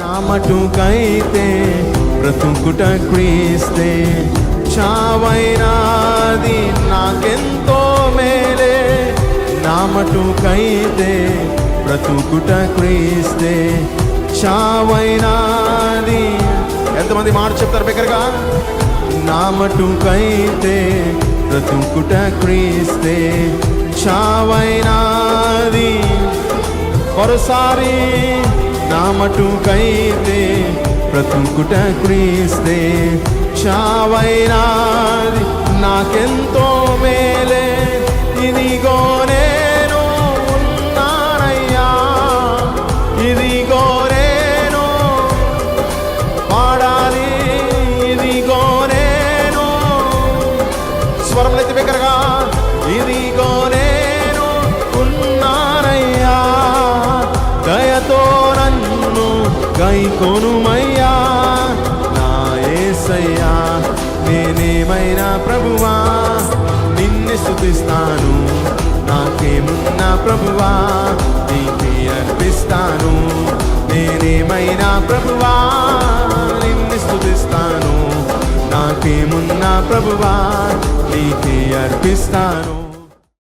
నా మటుకైతే బ్రతుకుట క్రీస్తే, చావైనాది నాకెంతో మేలే. నా మటుకైతే బ్రతుకుట క్రీస్తే, చావైనాది. ఎంతమంది మాట చెప్తారు బిగ్గరగా? నా మటుకైతే బ్రతుకుట క్రీస్తే, చావైనాది. మరోసారి నా మటుకైతే బ్రతుకుట క్రీస్తే, చావైనాది నాకెంతో మేలే. ఇదిగో నేను ఉన్నానయ్యా, ఇదిగో నేను పాడాలి, ఇదిగో నేను. స్వరములెత్తి బిగ్గరగా, ఇదిగో నేను ఉన్నానయ్యా, దయతో నన్ను గైకొనుమయ్యా. నా యేసయ్యా, నేనేమైనా ప్రభువా నిన్ను స్తుతిస్తాను. నాకేమున్నా ప్రభువా నీకే అర్పిస్తాను. నేనేమైనా ప్రభువా నిన్ను స్తుతిస్తాను. నాకేమున్నా ప్రభువా నీకే అర్పిస్తాను.